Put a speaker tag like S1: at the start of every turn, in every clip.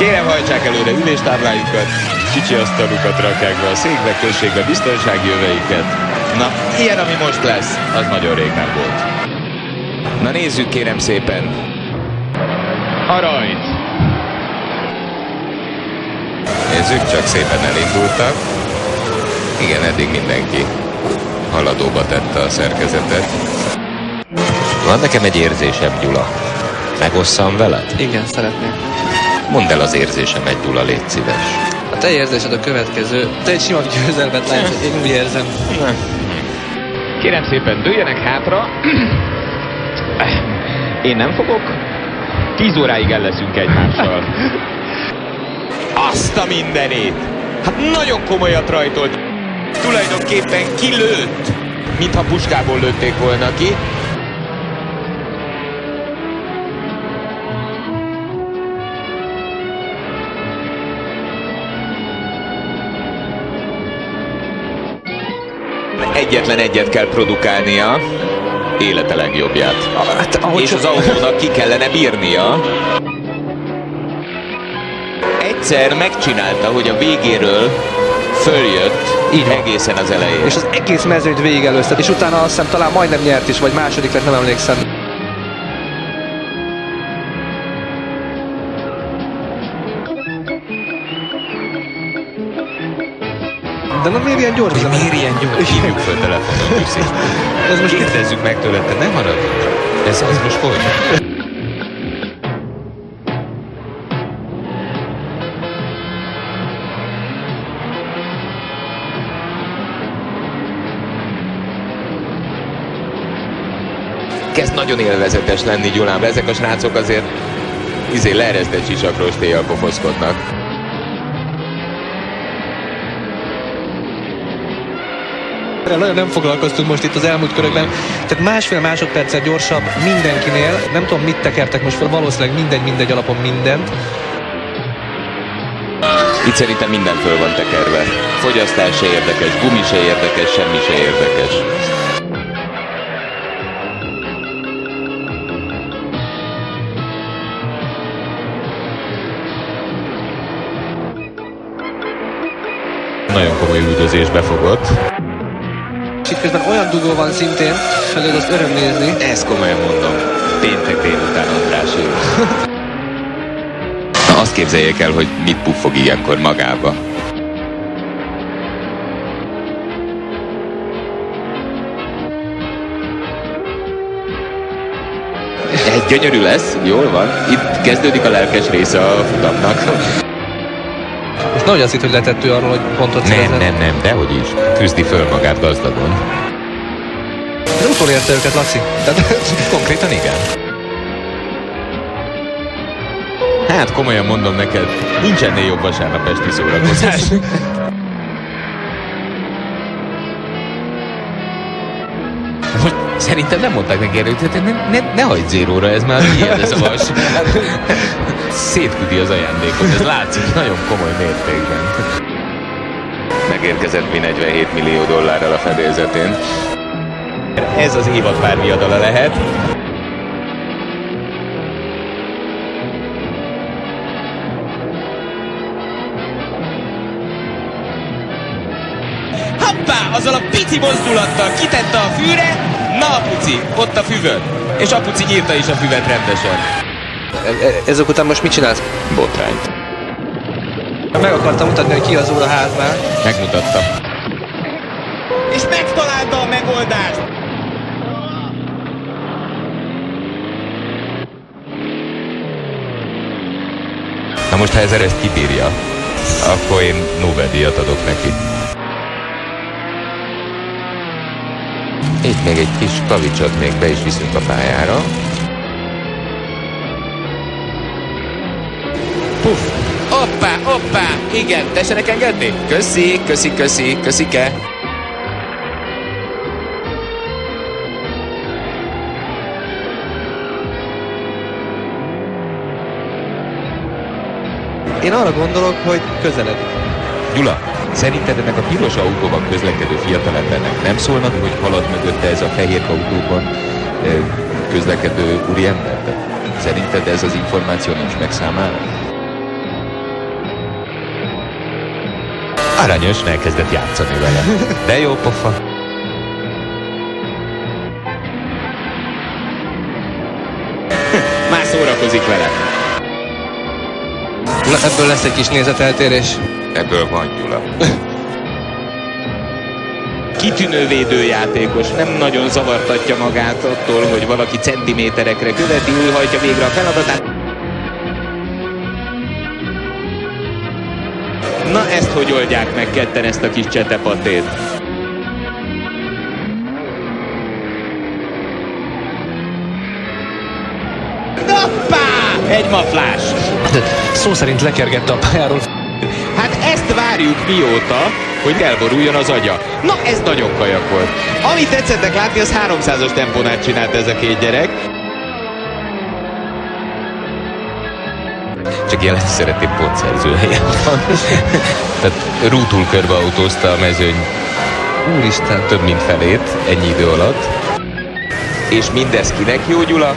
S1: Kérem, hajtsák előre üléstáblájukat, kicsi asztalukat rakják be a székbe, kössék be biztonsági öveiket. Na, ilyen, ami most lesz, az nagyon rég nem volt. Na nézzük, kérem szépen. A rajt. Nézzük, csak szépen elindultak. Igen, eddig mindenki haladóba tette a szerkezetet. Van nekem egy érzésem, Gyula. Megosszam veled?
S2: Igen, szeretném.
S1: Mondd el az érzésemet, Gyula, légy szíves.
S2: A te érzésed a következő. Te egy sima győzelmet látsz, én úgy érzem.
S1: Kérem szépen, dőljenek hátra. Én nem fogok. 10 óráig el leszünk egymással. Azt a mindenét! Hát nagyon komolyat rajtolt. Tulajdonképpen kilőtt, mintha puskából lőtték volna ki. Egyetlen egyet kell produkálnia, élete legjobbját.
S2: Hát,
S1: és az autónak ki kellene bírnia. Egyszer megcsinálta, hogy a végéről följött egészen az elején.
S2: És az egész mezőnyt végig előztet, és utána azt hiszem talán majdnem nyert is, vagy második lett, nem emlékszem. De nem miért ilyen gyors?
S1: Miért ilyen gyors? Hívjuk föl telefonon, Tüszi. Kérdezzük meg tőle, te nem maradj. Ez az most hogy? Kezd nagyon élvezetes lenni, Gyulám. Ezek a srácok azért leeresztett sisakróstéjjal pofoszkodnak.
S2: Nagyon nem foglalkoztunk most itt az elmúlt körökben. Tehát másfél másodperccel gyorsabb mindenkinél. Nem tudom, mit tekertek most fel, valószínűleg mindegy alapon mindent.
S1: Itt szerintem minden föl van tekerve. Fogyasztás se érdekes, gumi se érdekes, semmi se érdekes. Nagyon komoly üldözésbe fogott.
S2: És itt közben olyan dugó van szintén, elég azt öröm nézni.
S1: Ezt komolyan mondom. Péntek délután András év. Azt képzeljék el, hogy mit puffog ilyenkor magába. Egy gyönyörű lesz, jól van. Itt kezdődik a lelkes része a futamnak.
S2: Most nehogy azt hitt, hogy letett ő arról, hogy pontot szerezett.
S1: Nem, dehogy is. Küzdi föl magát gazdagon.
S2: De utolérte őket, Laci.
S1: Konkrétan igen. Hát komolyan mondom neked, nincs ennél jobb vasárnap esti szórakozás. Most szerintem nem mondták neki erről, hogy ne hagyd zéróra, ez már ilyen ez a vas. Szétküdi az ajándékot, ez látszik nagyon komoly mértékben. Megérkezett mi $47 millió a fedélzetén. Ez az évad párviadala lehet. Hoppá! Azzal a pici mozdulattal kitette a fűre, na apuci, ott a füvön. És apuci nyírta is a füvet rendesen.
S2: Ezek után most mit csinálsz?
S1: Botrányt.
S2: Meg akartam mutatni, hogy ki az úr a háznál.
S1: Megmutattam. És megtalálta a megoldást! Na most, ha ezt kibírja, akkor én Nobel-díjat adok neki. Itt még egy kis kavicsot még be is viszünk a pályára. Puff! Hoppá! Igen, tessenek engedni? Köszike!
S2: Én arra gondolok, hogy közeledik.
S1: Gyula, szerinted ennek a piros autóban közlekedő fiatalembernek nem szólnak, hogy halad mögötte ez a fehér autóban közlekedő úriember? Szerinted ez az információ nincs meg számára? Aranyos, elkezdett játszani vele. De jó pofa. Már szórakozik vele.
S2: Na, ebből lesz egy kis nézeteltérés.
S1: Ebből van, Gyula. Kitűnő védőjátékos, nem nagyon zavartatja magát attól, hogy valaki centiméterekre követi, ő hajtja végre a feladatát. Na ezt hogy oldják meg ketten, ezt a kis csetepatét? Hoppá! Egy maflás!
S2: Szó szerint lekergett a pályáról.
S1: Hát ezt várjuk mióta, hogy elboruljon az agya. Na, ez nagyon kajak volt. Amit tetszettek látni, az 300-as tempónát csinált ez a két gyerek. Csak jelenleg szeretném pontszerző helyen van. Tehát rútul körbeautózta a mezőny.
S2: Úristen.
S1: Több mint felét ennyi idő alatt. És mindez kinek jó, Gyula?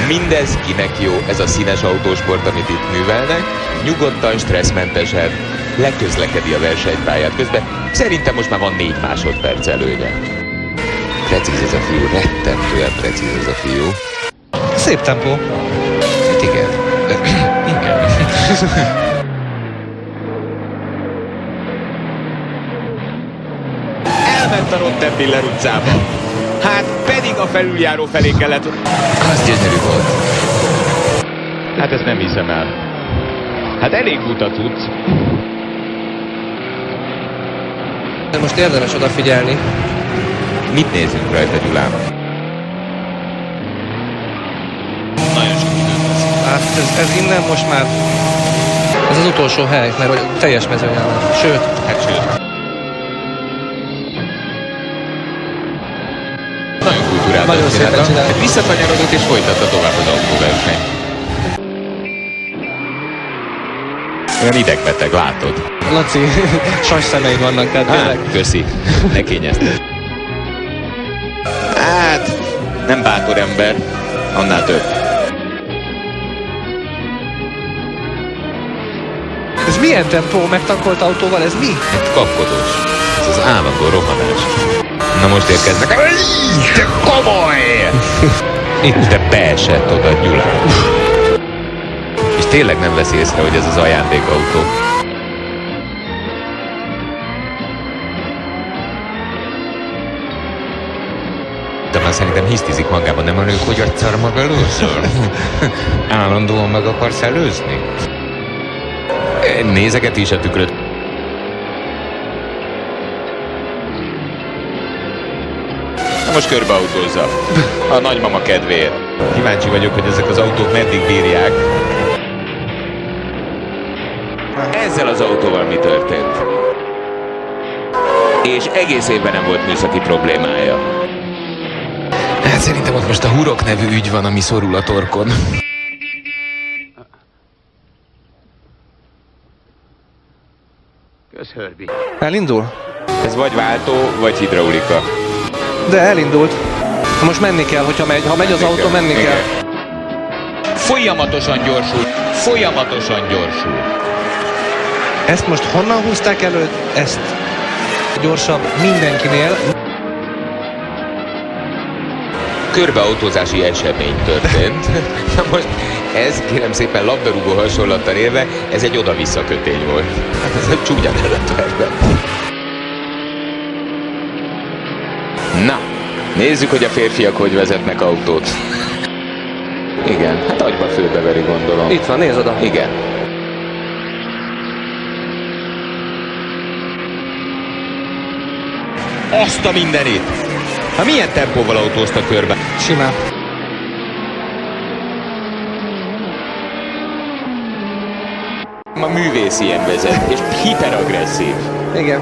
S1: Mindez kinek jó, ez a színes autósport, amit itt művelnek. Nyugodtan, stresszmentesen leközlekedi a versenypályát közben. Szerintem most már van 4 másodperc előnye. Precíz ez a fiú, rettentően precíz ez a fiú.
S2: Szép tempó.
S1: Hát igen. Igen. Elment a Rottenbiller utcába. Hát pedig a felüljáró felé kellett. Az gyönyörű volt. Hát ezt nem hiszem el. Hát elég utat tudsz.
S2: Most érdemes odafigyelni.
S1: Mit nézünk rajta, Gyulám? Nagyon sok időt vesz.
S2: Hát ez innen most már... Ez az utolsó hely, mert hogy teljes mezőny áll. Sőt.
S1: Hát sőt. Nagyon kultúráltan
S2: Nagyon szépen csinálta.
S1: Hát visszakanyarodott és folytatta tovább az autóversenyt. Olyan idegbeteg, látod?
S2: Laci, sas szemeid vannak, tehát tényleg.
S1: Köszi, ne kényezted. Hát, nem bátor ember, annál több.
S2: Ez milyen tempó megtankolt autóval, ez mi?
S1: Hát kapkodós. Ez az állandó rohanás. Na most érkeznek. Te komoly! Itt te beesett oda, Gyulán. És tényleg nem veszi észre, hogy ez az ajándékautó. De már szerintem hisztizik magában, nem elő, hogy egyszer maga először? Állandóan meg akarsz előzni? Nézegeti is a tükröt. Na most körbeautózza. A nagymama kedvéért. Kíváncsi vagyok, hogy ezek az autók meddig bírják. Ezzel az autóval mi történt? És egész évben nem volt műszaki problémája. Hát szerintem ott most a Hurok nevű ügy van, ami szorul a torkon. Köszörbi.
S2: Elindul?
S1: Ez vagy váltó, vagy hidraulika.
S2: De elindult. Most menni kell, hogyha megy. Ha megy az autó, menni
S1: Igen.
S2: kell.
S1: Folyamatosan gyorsul. Folyamatosan gyorsul.
S2: Ezt most honnan húzták elő? Ezt gyorsabb mindenkinél.
S1: Körbeautózási esemény történt. Na most ez, kérem szépen labdarúgó hasonlattal élve, ez egy oda-vissza kötény volt. Hát ez egy csúnyán előttverve. Na, nézzük, hogy a férfiak hogy vezetnek autót. Igen, hát agyba főbeveri, gondolom.
S2: Itt van, nézd oda.
S1: Igen. Azt a mindenit! Ha milyen tempóval autóztak körbe?
S2: Simán.
S1: Ma művész ilyen vezet, és hiperagresszív.
S2: Igen.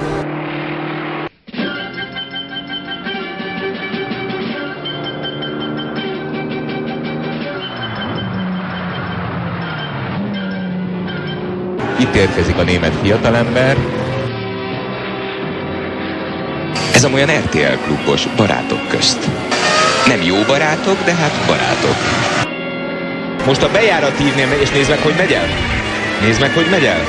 S1: Itt érkezik a német fiatalember. Ez amolyan RTL klubos, barátok közt. Nem jó barátok, de hát barátok. Most a bejáratívnél megy, és nézd meg, hogy megy el. Nézd meg, hogy megy el.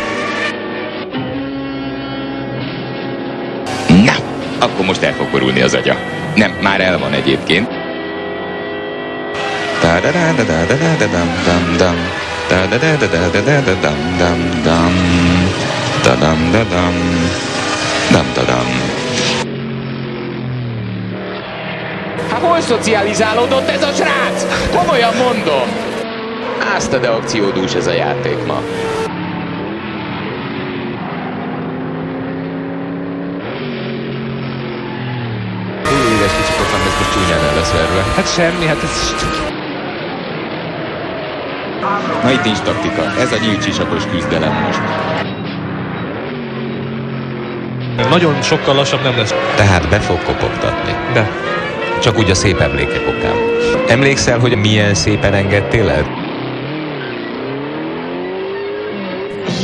S1: akkor most el fog borulni az agya. Nem, már el van egyébként. Hát hol szocializálódott ez a srác? Komolyan mondom. Azt a de akciódús ez a játék ma. Édes kicsi pofán, ez most csúnyán el lesz verve.
S2: Hát semmi, hát ez...
S1: Na itt nincs taktika. Ez a nyílt sisakos küzdelem most.
S2: Nagyon sokkal lassabb nem lesz.
S3: Tehát be fog kopogtatni.
S2: De.
S3: Csak úgy a szép emlékek okán. Emlékszel, hogy milyen szépen engedtél el?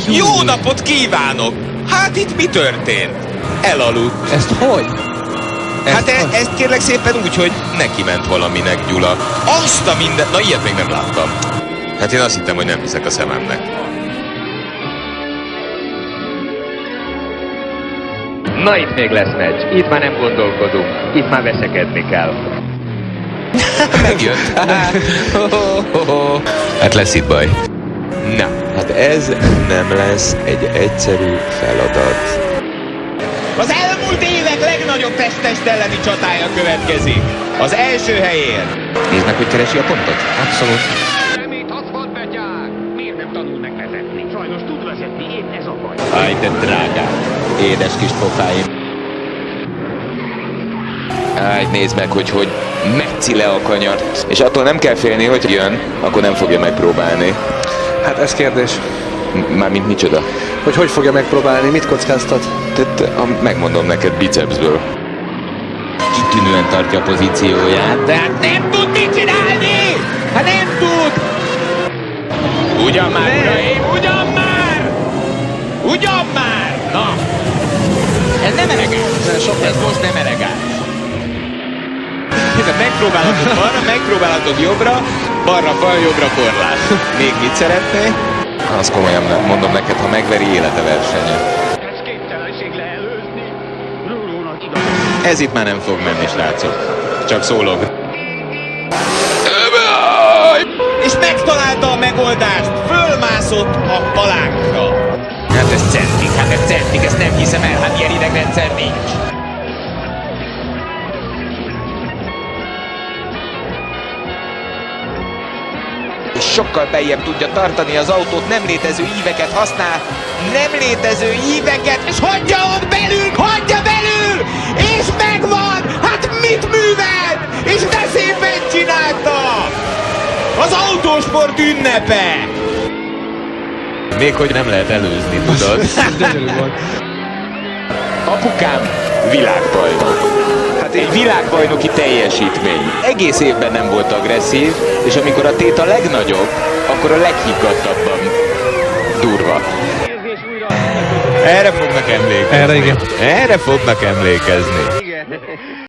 S1: Jó napot kívánok! Hát itt mi történt? Elaludt.
S2: Ezt hogy?
S1: Hát ezt kérlek szépen úgy, hogy neki ment valaminek, Gyula. Azt a minden... Na ilyet még nem láttam. Hát én azt hittem, hogy nem hiszek a szememnek.
S4: Na itt még lesz meccs, itt már nem gondolkodunk, itt már veszekedni kell.
S1: Megjött.
S3: Hát lesz itt baj.
S1: Na, hát ez nem lesz egy egyszerű feladat. Az elmúlt évek legnagyobb test elleni csatája következik. Az első helyért. Nézd meg, hogy keresi a pontot.
S2: Abszolút.
S5: Remét aszfalt betyár! Miért nem tanul meg vezetni? Sajnos tud vezetni, épp ez a baj.
S1: Aj, de drágám. Édes kis pofáim. Áj, nézd meg, hogy metszi le a kanyart. És attól nem kell félni, hogy jön, akkor nem fogja megpróbálni.
S2: Hát ez kérdés.
S1: Mármint micsoda?
S2: Hogy fogja megpróbálni, mit kockáztat?
S1: Tehát, megmondom neked bicepsből. Kitűnően tartja a pozícióját, de hát nem tud mit csinálni! Hát nem tud! Ugyan már, uraim, ugyan már! Ugyan már! Na! Ez nem elegáns. Ez most nem elegáns. Nézd, megpróbálhatok balra, megpróbálhatok jobbra, balra fal, jobbra korlát. Még mit szeretné? Azt komolyan mondom neked, ha megveri, élete versenye.
S5: Ez képtelenség leelőzni. Rúlónak igaz.
S1: Ez itt már nem fog menni, srácok. Csak szólog. És megtalálta a megoldást! Fölmászott a palánkra! Hát ez centik, ezt nem hiszem el, hát ilyen idegrendszer nincs. És sokkal beljebb tudja tartani az autót, nem létező íveket használ, nem létező íveket, és hagyja ott belül, hagyja belül, és megvan! Hát mit művel? És de szépen csinálta! Az autósport ünnepe! Még hogy nem lehet előzni, tudod?
S2: Gyönyörű volt.
S1: Apukám világbajnok. Hát egy világbajnoki teljesítmény. Egész évben nem volt agresszív, és amikor a tét a legnagyobb, akkor a leghiggadtabban durva. Erre fognak emlékezni.
S2: Erre igen.
S1: Erre fognak emlékezni.
S5: Igen.